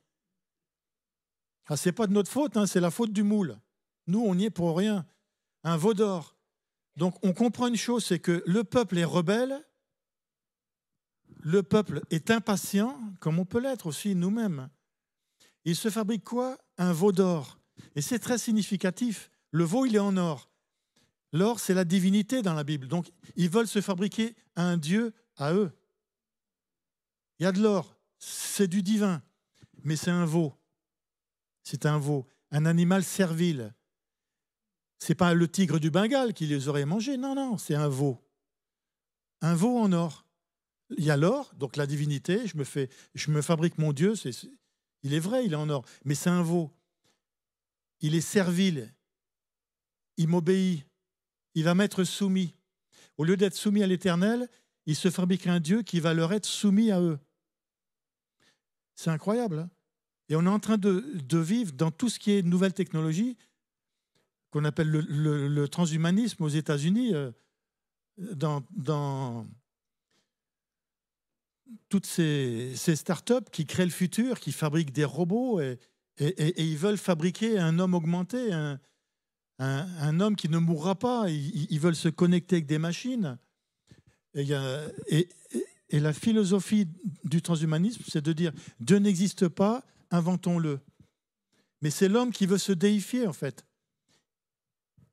Ah, ce n'est pas de notre faute, hein, c'est la faute du moule. Nous, on n'y est pour rien. Un veau d'or. Donc, on comprend une chose, c'est que le peuple est rebelle, le peuple est impatient, comme on peut l'être aussi nous-mêmes. Il se fabrique quoi ? Un veau d'or. Et c'est très significatif. Le veau, il est en or. L'or, c'est la divinité dans la Bible. Donc, ils veulent se fabriquer un Dieu à eux. Il y a de l'or, c'est du divin, mais c'est un veau. C'est un veau, un animal servile. Ce n'est pas le tigre du Bengale qui les aurait mangés. Non, non, c'est un veau. Un veau en or. Il y a l'or, donc la divinité. Je me fabrique mon Dieu. Il est vrai, il est en or. Mais c'est un veau. Il est servile. Il m'obéit. Il va m'être soumis. Au lieu d'être soumis à l'Éternel, il se fabrique un Dieu qui va leur être soumis à eux. C'est incroyable. Hein ? Et on est en train de vivre dans tout ce qui est nouvelle technologie, qu'on appelle le transhumanisme aux États-Unis, dans toutes ces start-up qui créent le futur, qui fabriquent des robots et ils veulent fabriquer un homme augmenté, un homme qui ne mourra pas. Ils veulent se connecter avec des machines. Et la philosophie du transhumanisme, c'est de dire Dieu n'existe pas, inventons-le. Mais c'est l'homme qui veut se déifier, en fait.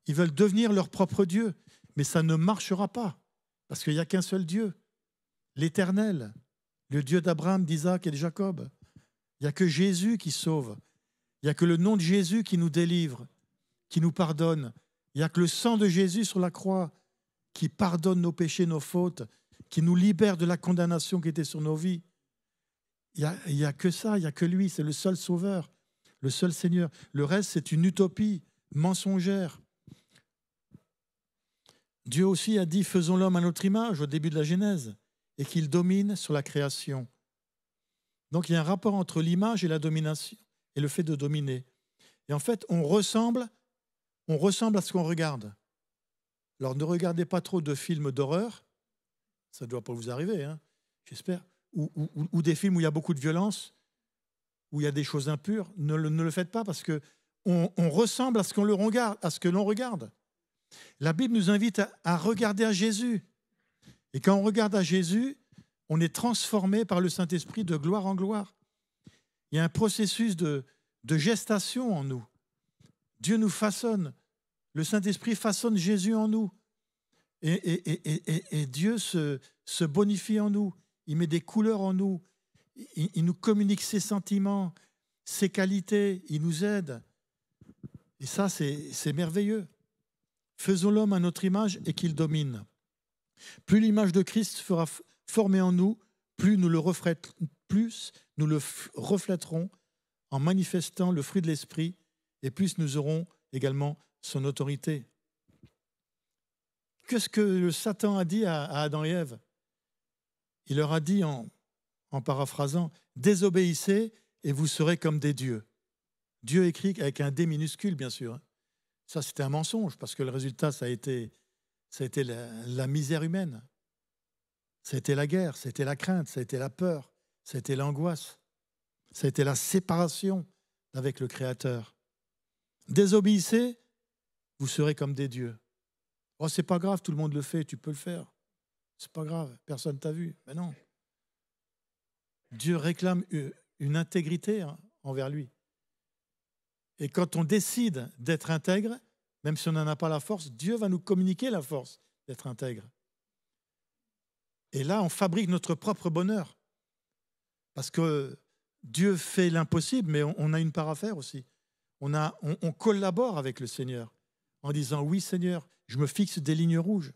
Ils veulent devenir leur propre Dieu. Mais ça ne marchera pas, parce qu'il n'y a qu'un seul Dieu, l'Éternel, le Dieu d'Abraham, d'Isaac et de Jacob. Il n'y a que Jésus qui sauve. Il n'y a que le nom de Jésus qui nous délivre, qui nous pardonne. Il n'y a que le sang de Jésus sur la croix qui pardonne nos péchés, nos fautes, qui nous libère de la condamnation qui était sur nos vies. Il n'y a que ça, il n'y a que lui, c'est le seul sauveur, le seul Seigneur. Le reste, c'est une utopie mensongère. Dieu aussi a dit « Faisons l'homme à notre image » au début de la Genèse, et qu'il domine sur la création. Donc il y a un rapport entre l'image et la domination, et le fait de dominer. Et en fait, on ressemble à ce qu'on regarde. Alors ne regardez pas trop de films d'horreur, ça ne doit pas vous arriver, hein, j'espère, ou des films où il y a beaucoup de violence, où il y a des choses impures. Ne le faites pas parce qu'on ressemble à ce qu'on regarde, à ce que l'on regarde. La Bible nous invite à regarder à Jésus. Et quand on regarde à Jésus, on est transformé par le Saint-Esprit de gloire en gloire. Il y a un processus de gestation en nous. Dieu nous façonne. Le Saint-Esprit façonne Jésus en nous. Et Dieu se bonifie en nous. Il met des couleurs en nous. Il nous communique ses sentiments, ses qualités. Il nous aide. Et ça, c'est merveilleux. Faisons l'homme à notre image et qu'il domine. Plus l'image de Christ sera formée en nous, plus nous le reflèterons en manifestant le fruit de l'Esprit et plus nous aurons également son autorité. Qu'est-ce que le Satan a dit à Adam et Ève ? Il leur a dit, en paraphrasant, « Désobéissez et vous serez comme des dieux ». Dieu écrit avec un D minuscule, bien sûr. Ça, c'était un mensonge, parce que le résultat, ça a été la misère humaine. Ça a été la guerre, ça a été la crainte, ça a été la peur, ça a été l'angoisse, ça a été la séparation avec le Créateur. Désobéissez, vous serez comme des dieux. Oh, c'est pas grave, tout le monde le fait, tu peux le faire. C'est pas grave, personne t'a vu. Mais non. Dieu réclame une intégrité envers lui. Et quand on décide d'être intègre, même si on n'en a pas la force, Dieu va nous communiquer la force d'être intègre. Et là, on fabrique notre propre bonheur. Parce que Dieu fait l'impossible, mais on a une part à faire aussi. On collabore avec le Seigneur en disant, oui Seigneur, je me fixe des lignes rouges.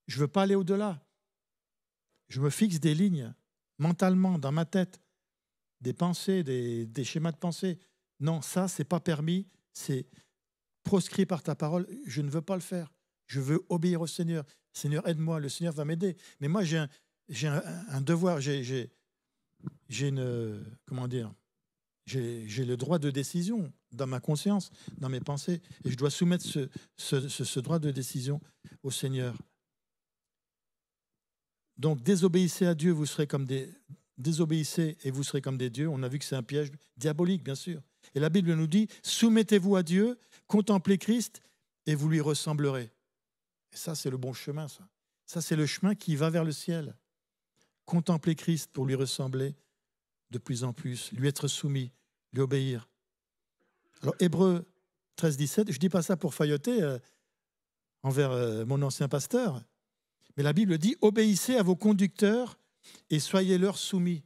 Je ne veux pas aller au-delà. Je me fixe des lignes mentalement, dans ma tête, des pensées, des schémas de pensée. Non, ça, ce n'est pas permis, c'est proscrit par ta parole. Je ne veux pas le faire. Je veux obéir au Seigneur. Seigneur, aide-moi. Le Seigneur va m'aider. Mais moi, j'ai un devoir, j'ai une, comment dire, j'ai le droit de décision dans ma conscience, dans mes pensées, et je dois soumettre ce droit de décision au Seigneur. Donc, désobéissez à Dieu, désobéissez et vous serez comme des dieux. On a vu que c'est un piège diabolique, bien sûr. Et la Bible nous dit, soumettez-vous à Dieu, contemplez Christ et vous lui ressemblerez. Et ça, c'est le bon chemin, ça. Ça, c'est le chemin qui va vers le ciel. Contempler Christ pour lui ressembler de plus en plus, lui être soumis, lui obéir. Alors, Hébreux 13, 17, je ne dis pas ça pour failloter envers mon ancien pasteur, mais la Bible dit, obéissez à vos conducteurs et soyez-leur soumis.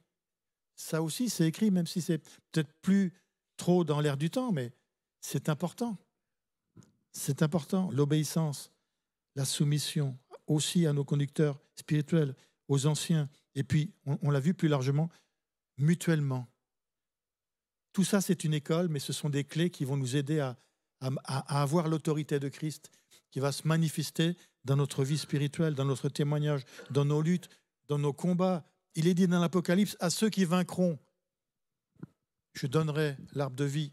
Ça aussi, c'est écrit, même si c'est peut-être plus trop dans l'air du temps, mais c'est important. C'est important, l'obéissance, la soumission aussi à nos conducteurs spirituels, aux anciens, et puis, on l'a vu plus largement, mutuellement. Tout ça, c'est une école, mais ce sont des clés qui vont nous aider à avoir l'autorité de Christ, qui va se manifester dans notre vie spirituelle, dans notre témoignage, dans nos luttes, dans nos combats. Il est dit dans l'Apocalypse, à ceux qui vaincront, je donnerai l'arbre de vie,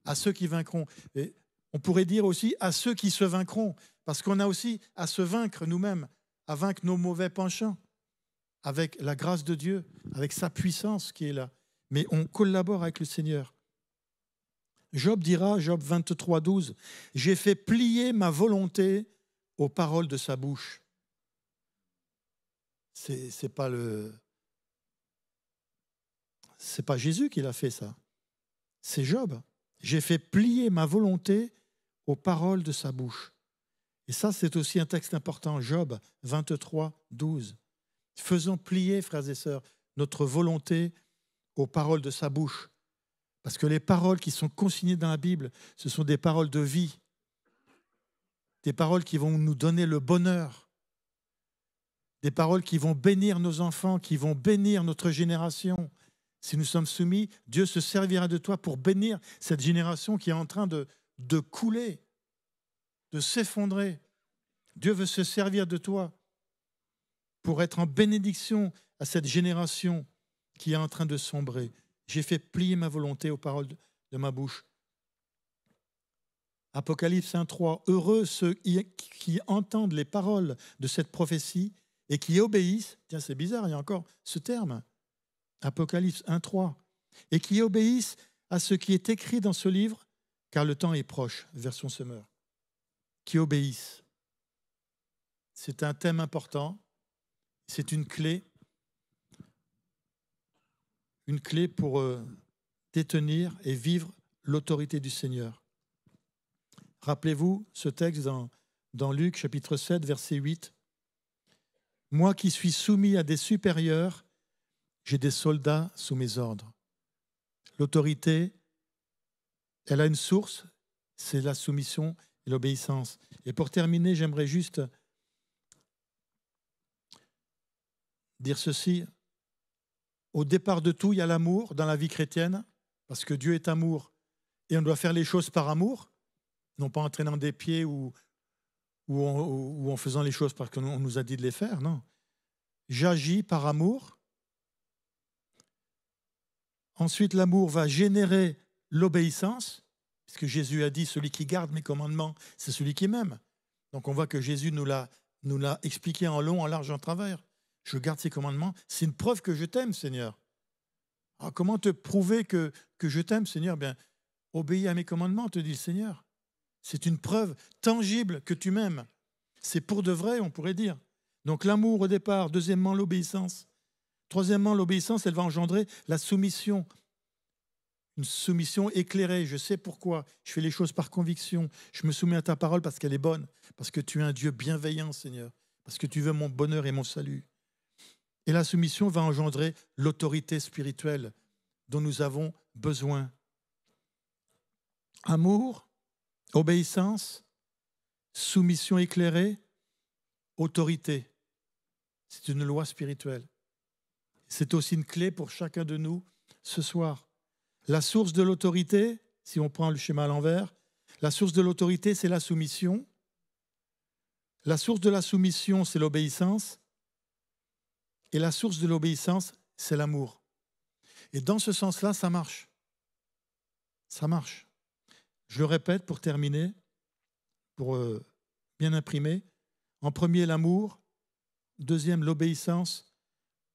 à ceux qui vaincront. Et on pourrait dire aussi à ceux qui se vaincront, parce qu'on a aussi à se vaincre nous-mêmes, à vaincre nos mauvais penchants, avec la grâce de Dieu, avec sa puissance qui est là. Mais on collabore avec le Seigneur. Job dira, Job 23, 12, « J'ai fait plier ma volonté aux paroles de sa bouche. » C'est pas Jésus qui l'a fait, ça. C'est Job. « J'ai fait plier ma volonté aux paroles de sa bouche. » Et ça, c'est aussi un texte important, Job 23, 12. Faisons plier, frères et sœurs, notre volonté aux paroles de sa bouche. Parce que les paroles qui sont consignées dans la Bible, ce sont des paroles de vie, des paroles qui vont nous donner le bonheur, des paroles qui vont bénir nos enfants, qui vont bénir notre génération. Si nous sommes soumis, Dieu se servira de toi pour bénir cette génération qui est en train de couler, de s'effondrer. Dieu veut se servir de toi pour être en bénédiction à cette génération qui est en train de sombrer. J'ai fait plier ma volonté aux paroles de ma bouche. Apocalypse 1.3. Heureux ceux qui entendent les paroles de cette prophétie et qui obéissent. Tiens, c'est bizarre, il y a encore ce terme. Apocalypse 1.3. Et qui obéissent à ce qui est écrit dans ce livre, car le temps est proche. Version Semeur. Qui obéissent. C'est un thème important. C'est une clé pour détenir et vivre l'autorité du Seigneur. Rappelez-vous ce texte dans Luc, chapitre 7, verset 8. « Moi qui suis soumis à des supérieurs, j'ai des soldats sous mes ordres. » L'autorité, elle a une source, c'est la soumission et l'obéissance. Et pour terminer, j'aimerais juste dire ceci. Au départ de tout, il y a l'amour dans la vie chrétienne, parce que Dieu est amour, et on doit faire les choses par amour, non pas en traînant des pieds ou en faisant les choses parce qu'on nous a dit de les faire, non. J'agis par amour. Ensuite, l'amour va générer l'obéissance, puisque Jésus a dit, celui qui garde mes commandements, c'est celui qui m'aime. Donc on voit que Jésus nous l'a expliqué en long, en large, en travers. Je garde ses commandements, c'est une preuve que je t'aime, Seigneur. Alors, comment te prouver que je t'aime, Seigneur? Bien, obéis à mes commandements, te dit le Seigneur. C'est une preuve tangible que tu m'aimes. C'est pour de vrai, on pourrait dire. Donc l'amour au départ, deuxièmement l'obéissance. Troisièmement, l'obéissance, elle va engendrer la soumission. Une soumission éclairée, je sais pourquoi, je fais les choses par conviction, je me soumets à ta parole parce qu'elle est bonne, parce que tu es un Dieu bienveillant, Seigneur, parce que tu veux mon bonheur et mon salut. Et la soumission va engendrer l'autorité spirituelle dont nous avons besoin. Amour, obéissance, soumission éclairée, autorité. C'est une loi spirituelle. C'est aussi une clé pour chacun de nous ce soir. La source de l'autorité, si on prend le schéma à l'envers, la source de l'autorité, c'est la soumission. La source de la soumission, c'est l'obéissance. Et la source de l'obéissance, c'est l'amour. Et dans ce sens-là, ça marche. Ça marche. Je le répète pour terminer, pour bien imprimer. En premier, l'amour. Deuxième, l'obéissance.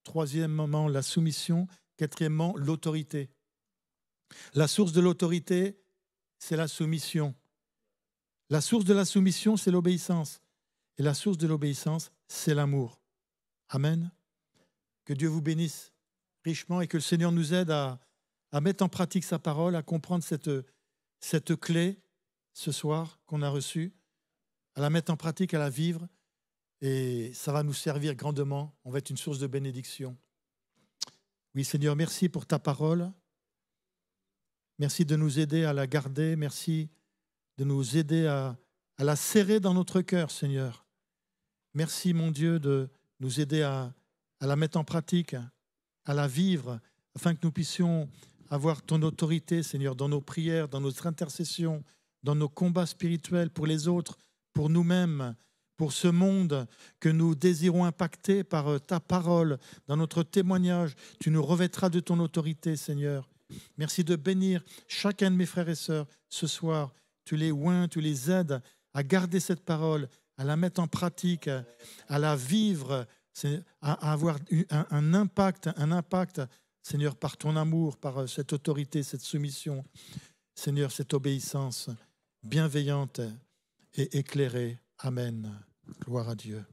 Troisièmement, la soumission. Quatrièmement, l'autorité. La source de l'autorité, c'est la soumission. La source de la soumission, c'est l'obéissance. Et la source de l'obéissance, c'est l'amour. Amen. Que Dieu vous bénisse richement et que le Seigneur nous aide à mettre en pratique sa parole, à comprendre cette clé ce soir qu'on a reçue, à la mettre en pratique, à la vivre. Et ça va nous servir grandement. On va être une source de bénédiction. Oui, Seigneur, merci pour ta parole. Merci de nous aider à la garder. Merci de nous aider à la serrer dans notre cœur, Seigneur. Merci, mon Dieu, de nous aider à la mettre en pratique, à la vivre, afin que nous puissions avoir ton autorité, Seigneur, dans nos prières, dans notre intercession, dans nos combats spirituels pour les autres, pour nous-mêmes, pour ce monde que nous désirons impacter par ta parole, dans notre témoignage. Tu nous revêtras de ton autorité, Seigneur. Merci de bénir chacun de mes frères et sœurs ce soir. Tu les oins, tu les aides à garder cette parole, à la mettre en pratique, à la vivre, à avoir un impact, Seigneur, par ton amour, par cette autorité, cette soumission, Seigneur, cette obéissance bienveillante et éclairée. Amen. Gloire à Dieu.